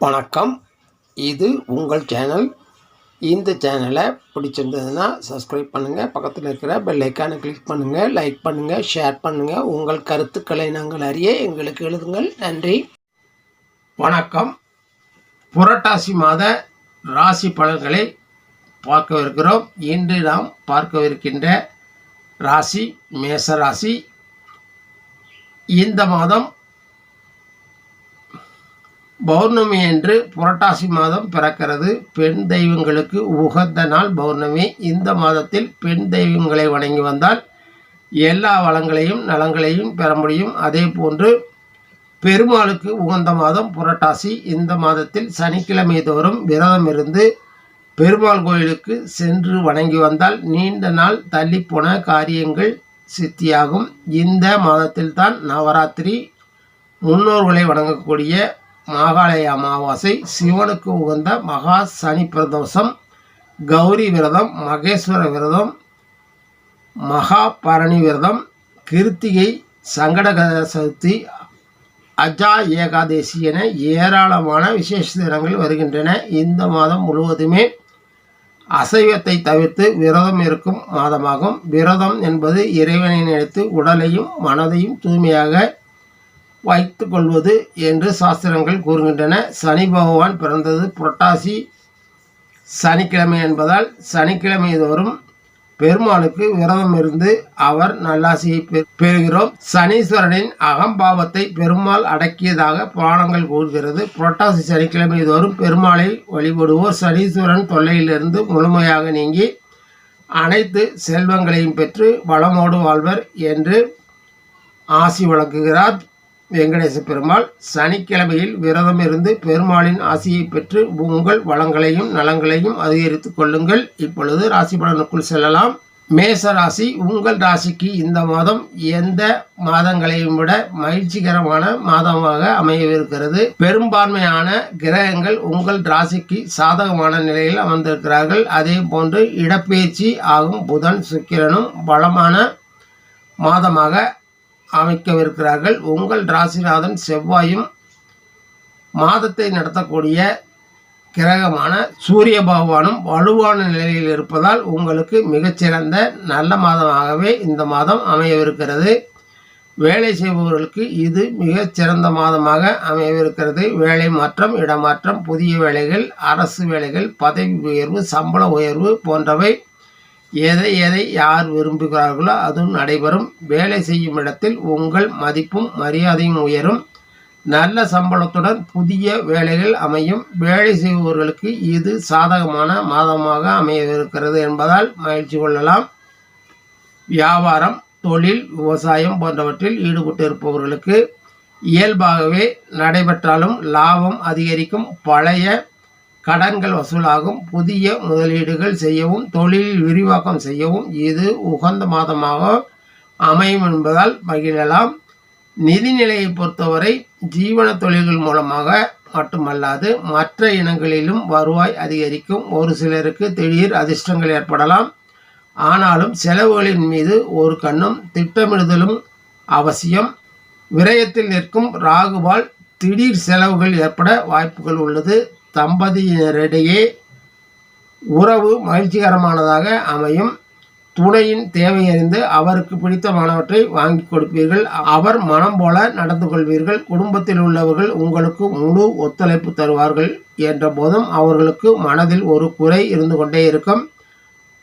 வணக்கம். இது உங்கள் சேனல். இந்த சேனலை பிடிச்சிருந்ததுன்னா சப்ஸ்கிரைப் பண்ணுங்கள். பக்கத்தில் இருக்கிற பெல் ஐக்கானை கிளிக் பண்ணுங்கள். லைக் பண்ணுங்கள், ஷேர் பண்ணுங்கள். உங்கள் கருத்துக்களை நாங்கள் அறிய எங்களுக்கு எழுதுங்கள். நன்றி, வணக்கம். புரட்டாசி மாத ராசி பலன்களை பார்க்கவிருக்கிறோம். இன்று நாம் பார்க்கவிருக்கின்ற ராசி மேச ராசி. இந்த மாதம் பௌர்ணமி என்று புரட்டாசி மாதம் பிறக்கிறது. பெண் தெய்வங்களுக்கு உகந்த நாள் பௌர்ணமி. இந்த மாதத்தில் பெண் தெய்வங்களை வணங்கி வந்தால் எல்லா வளங்களையும் நலங்களையும் பெற முடியும். அதே போன்று பெருமாளுக்கு உகந்த மாதம் புரட்டாசி. இந்த மாதத்தில் சனிக்கிழமை தோறும் விரதம் இருந்து பெருமாள் கோயிலுக்கு சென்று வணங்கி வந்தால் நீண்ட நாள் தள்ளிப்போன காரியங்கள் சித்தியாகும். இந்த மாதத்தில் தான் நவராத்திரி, முன்னோர்களை வணங்கக்கூடிய மாகாளய அமாவாசை, சிவனுக்கு உகந்த மகா சனி பிரதோஷம், கௌரி விரதம், மகேஸ்வர விரதம், மகா பரணி விரதம், கிருத்திகை, சங்கடக சதுர்த்தி, அஜா ஏகாதேசி என ஏராளமான விசேஷ தினங்கள் வருகின்றன. இந்த மாதம் முழுவதுமே அசைவத்தை தவிர்த்து விரதம் இருக்கும் மாதமாகும். விரதம் என்பது இறைவனை நினைத்து உடலையும் மனதையும் தூய்மையாக வைத்து கொள்வது என்று சாஸ்திரங்கள் கூறுகின்றன. சனி பகவான் பிறந்தது புரட்டாசி சனிக்கிழமை என்பதால் சனிக்கிழமை தோறும் பெருமாளுக்கு விரதம் இருந்து அவர் நல்லாசியை பெறுகிறோம். சனீஸ்வரனின் அகம்பாவத்தை பெருமாள் அடக்கியதாக புராணங்கள் கூறுகிறது. புரட்டாசி சனிக்கிழமை தோறும் பெருமாளை வழிபடுவோர் சனீஸ்வரன் தொல்லையிலிருந்து முழுமையாக நீங்கி அனைத்து செல்வங்களையும் பெற்று வளமோடு வாழ்வர் என்று ஆசி வழங்குகிறார் வெங்கடேச பெருமாள். சனிக்கிழமையில் விரதம் இருந்து பெருமாளின் ஆசியை பெற்று உங்கள் வளங்களையும் நலங்களையும் அதிகரித்து கொள்ளுங்கள். இப்பொழுது ராசி பலனுக்குள் செல்லலாம். மேச ராசி. உங்கள் ராசிக்கு இந்த மாதம் எந்த மாதங்களையும் விட மகிழ்ச்சிகரமான மாதமாக அமையவிருக்கிறது. பெரும்பான்மையான கிரகங்கள் உங்கள் ராசிக்கு சாதகமான நிலையில் அமர்ந்திருக்கிறார்கள். அதே போன்று இடப்பெயர்ச்சி ஆகும் புதன் சுக்கிரனும் பலமான மாதமாக அமைக்கவிருக்கிறார்கள். உங்கள் ராசிநாதன் செவ்வாயும் மாதத்தை நடத்தக்கூடிய கிரகமான சூரிய பகவானும் வலுவான நிலையில் இருப்பதால் உங்களுக்கு மிகச்சிறந்த நல்ல மாதமாகவே இந்த மாதம் அமையவிருக்கிறது. வேலை செய்பவர்களுக்கு இது மிகச்சிறந்த மாதமாக அமையவிருக்கிறது. வேலை மாற்றம், இடமாற்றம், புதிய வேலைகள், அரசு வேலைகள், பதவி உயர்வு, சம்பள உயர்வு போன்றவை எதை யார் விரும்புகிறார்களோ அதுவும் நடைபெறும். வேலை செய்யும் இடத்தில் உங்கள் மதிப்பும் மரியாதையும் உயரும். நல்ல சம்பளத்துடன் புதிய வேலைகள் அமையும். வேலை செய்பவர்களுக்கு இது சாதகமான மாதமாக அமையவிருக்கிறது என்பதால் மகிழ்ச்சி கொள்ளலாம். வியாபாரம், தொழில், விவசாயம் போன்றவற்றில் ஈடுபட்டு இருப்பவர்களுக்கு இயல்பாகவே நடைபெற்றாலும் லாபம் அதிகரிக்கும். பழைய கடன்கள் வசூலாகும். புதிய முதலீடுகள் செய்யவும் தொழிலில் விரிவாக்கம் செய்யவும் இது உகந்த மாதமாக அமையும் என்பதால் மகிழலாம். நிதிநிலையை பொறுத்தவரை ஜீவன தொழில்கள் மூலமாக மட்டுமல்லாது மற்ற இனங்களிலும் வருவாய் அதிகரிக்கும். ஒரு சிலருக்கு திடீர் அதிர்ஷ்டங்கள் ஏற்படலாம். ஆனாலும் செலவுகளின் மீது ஒரு கண்ணும் திட்டமிடுதலும் அவசியம். விரயத்தில் நிற்கும் ராகுவால் திடீர் செலவுகள் ஏற்பட வாய்ப்புகள் உள்ளது. தம்பதியினரிடையே உறவு மகிழ்ச்சிகரமானதாக அமையும். துணையின் தேவையறிந்து அவருக்கு பிடித்தமானவற்றை வாங்கி கொடுப்பீர்கள். அவர் மனம் போல நடந்து கொள்வீர்கள். குடும்பத்தில் உள்ளவர்கள் உங்களுக்கு முழு ஒத்துழைப்பு தருவார்கள் என்ற போதும் அவர்களுக்கு மனதில் ஒரு குறை இருந்து கொண்டே இருக்கும்.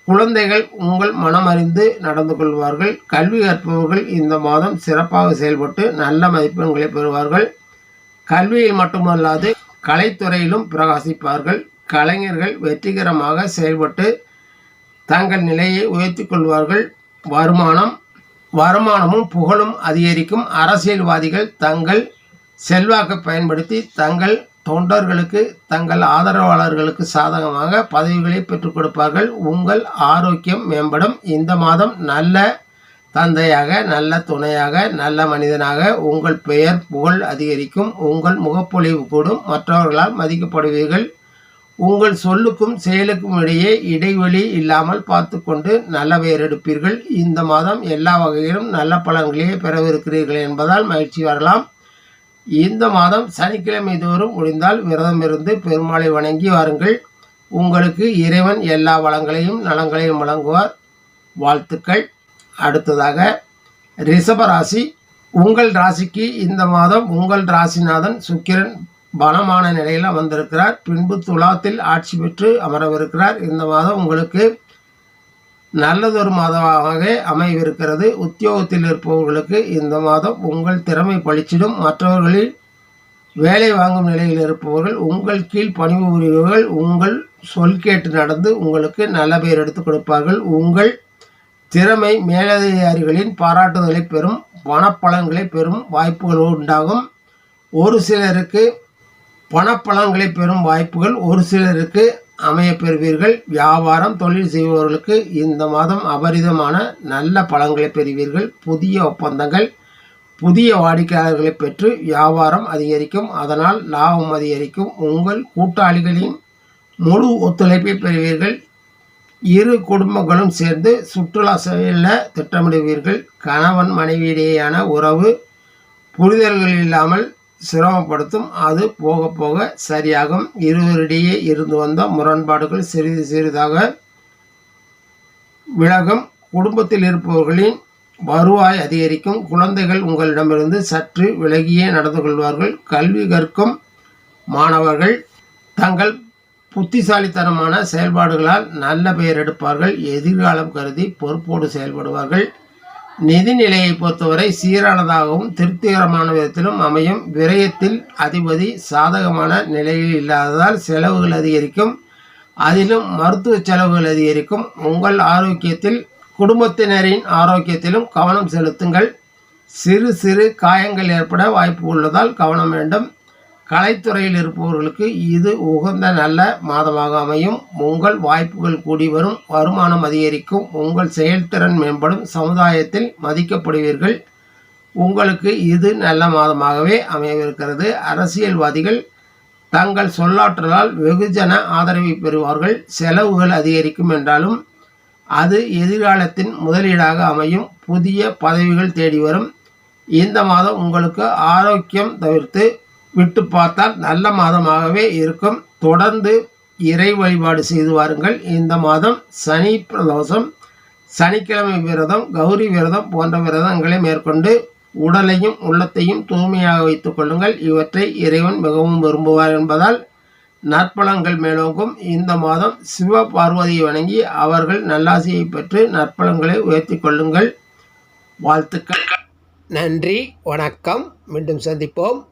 குழந்தைகள் உங்கள் மனம் அறிந்து நடந்து கொள்வார்கள். கல்வி கற்பவர்கள் இந்த மாதம் சிறப்பாக செயல்பட்டு நல்ல மதிப்பெண்களை பெறுவார்கள். கல்வியில் மட்டுமல்லாது கலைத்துறையிலும் பிரகாசிப்பார்கள். கலைஞர்கள் வெற்றிகரமாக செயல்பட்டு தங்கள் நிலையை உயர்த்தி கொள்வார்கள். வருமானமும் புகழும் அதிகரிக்கும். அரசியல்வாதிகள் தங்கள் செல்வாக்கை பயன்படுத்தி தங்கள் தொண்டர்களுக்கு, தங்கள் ஆதரவாளர்களுக்கு சாதகமாக பதவிகளை பெற்றுக் கொடுப்பார்கள். உங்கள் ஆரோக்கியம் மேம்படும். இந்த மாதம் நல்ல தந்தையாக, நல்ல துணையாக, நல்ல மனிதனாக உங்கள் பெயர் புகழ் அதிகரிக்கும். உங்கள் முகப்பொழிவு கூடும். மற்றவர்களால் மதிக்கப்படுவீர்கள். உங்கள் சொல்லுக்கும் செயலுக்கும் இடையே இடைவெளி இல்லாமல் பார்த்து கொண்டு நல்ல பெயர் எடுப்பீர்கள். இந்த மாதம் எல்லா வகையிலும் நல்ல பலன்களையே பெறவிருக்கிறீர்கள் என்பதால் மகிழ்ச்சி வரலாம். இந்த மாதம் சனிக்கிழமை தோறும் முடிந்தால் விரதம் இருந்து பெருமாளை வணங்கி வாருங்கள். உங்களுக்கு இறைவன் எல்லா வளங்களையும் நலங்களையும் வழங்குவார். வாழ்த்துக்கள். அடுத்ததாக ரிஷபராசி. உங்கள் ராசிக்கு இந்த மாதம் உங்கள் ராசிநாதன் சுக்கிரன் பலமான நிலையில் அமர்ந்திருக்கிறார். பின்பு துலாத்தில் ஆட்சி பெற்று அமரவிருக்கிறார். இந்த மாதம் உங்களுக்கு நல்லதொரு மாதமாக அமைவிருக்கிறது. உத்தியோகத்தில் இருப்பவர்களுக்கு இந்த மாதம் உங்கள் திறமை பளிச்சிடும். மற்றவர்களில் வேலை வாங்கும் நிலையில் இருப்பவர்கள் உங்கள் கீழ் பணிபுரிபவர்கள் உங்கள் சொல் கேட்டு நடந்து உங்களுக்கு நல்ல பெயர் எடுத்துக் கொடுப்பார்கள். உங்கள் திறமை மேலதிகாரிகளின் பாராட்டுதலை பெறும். பணப்பலன்களை பெறும் வாய்ப்புகள் உண்டாகும். ஒரு சிலருக்கு பணப்பலன்களை பெறும் வாய்ப்புகள் ஒரு சிலருக்கு அமைய பெறுவீர்கள். வியாபாரம் தொழில் செய்பவர்களுக்கு இந்த மாதம் அபரிதமான நல்ல பலன்களை பெறுவீர்கள். புதிய ஒப்பந்தங்கள் புதிய வாடிக்கையாளர்களை பெற்று வியாபாரம் அதிகரிக்கும். அதனால் லாபம் அதிகரிக்கும். உங்கள் கூட்டாளிகளின் முழு ஒத்துழைப்பை பெறுவீர்கள். இரு குடும்பங்களும் சேர்ந்து சுற்றுலா செல்ல திட்டமிடுவீர்கள். கணவன் மனைவியிடையேயான உறவு புரிதல்கள் இல்லாமல் சிரமப்படுத்தும். அது போக போக சரியாகும். இருவரிடையே இருந்து வந்த முரண்பாடுகள் சிறிது சிறிதாக விலகும். குடும்பத்தில் இருப்பவர்களின் வருவாய் அதிகரிக்கும். குழந்தைகள் உங்களிடமிருந்து சற்று விலகியே நடந்து கொள்வார்கள். கல்வி கற்கும் மாணவர்கள் தங்கள் புத்திசாலித்தனமான செயல்பாடுகளால் நல்ல பெயர் எடுப்பார்கள். எதிர்காலம் கருதி பொறுப்போடு செயல்படுவார்கள். நிதிநிலையை பொறுத்தவரை சீரானதாகவும் திருப்திகரமான விதத்திலும் அமையும். விரயத்தில் அதிபதி சாதகமான நிலையில் இல்லாததால் செலவுகள் அதிகரிக்கும். அதிலும் மருத்துவ செலவுகள் அதிகரிக்கும். உங்கள் ஆரோக்கியத்தில் குடும்பத்தினரின் ஆரோக்கியத்திலும் கவனம் செலுத்துங்கள். சிறு சிறு காயங்கள் ஏற்பட வாய்ப்பு உள்ளதால் கவனம் வேண்டும். கலைத்துறையில் இருப்பவர்களுக்கு இது உகந்த நல்ல மாதமாக அமையும். உங்கள் வாய்ப்புகள் கூடி வரும். வருமானம் அதிகரிக்கும். உங்கள் செயல்திறன் மேம்படும். சமுதாயத்தில் மதிக்கப்படுவீர்கள். உங்களுக்கு இது நல்ல மாதமாகவே அமையவிருக்கிறது. அரசியல்வாதிகள் தங்கள் சொல்லாற்றலால் வெகுஜன ஆதரவை பெறுவார்கள். செலவுகள் அதிகரிக்கும் என்றாலும் அது எதிர்காலத்தின் முதலீடாக அமையும். புதிய பதவிகள் தேடி வரும். இந்த மாதம் உங்களுக்கு ஆரோக்கியம் தவிர்த்து விட்டு பார்த்தால் நல்ல மாதமாகவே இருக்கும். தொடர்ந்து இறை வழிபாடு செய்து வாருங்கள். இந்த மாதம் சனி பிரதோஷம், சனிக்கிழமை விரதம், கௌரி விரதம் போன்ற விரதங்களை மேற்கொண்டு உடலையும் உள்ளத்தையும் தூய்மையாக வைத்துக் கொள்ளுங்கள். இவற்றை இறைவன் மிகவும் விரும்புவார் என்பதால் நற்பலன்கள் மேலோங்கும். இந்த மாதம் சிவ பார்வதியை வணங்கி அவர்கள் நல்லாசியை பெற்று நற்பலன்களை உயர்த்தி கொள்ளுங்கள். வாழ்த்துக்கள். நன்றி, வணக்கம். மீண்டும் சந்திப்போம்.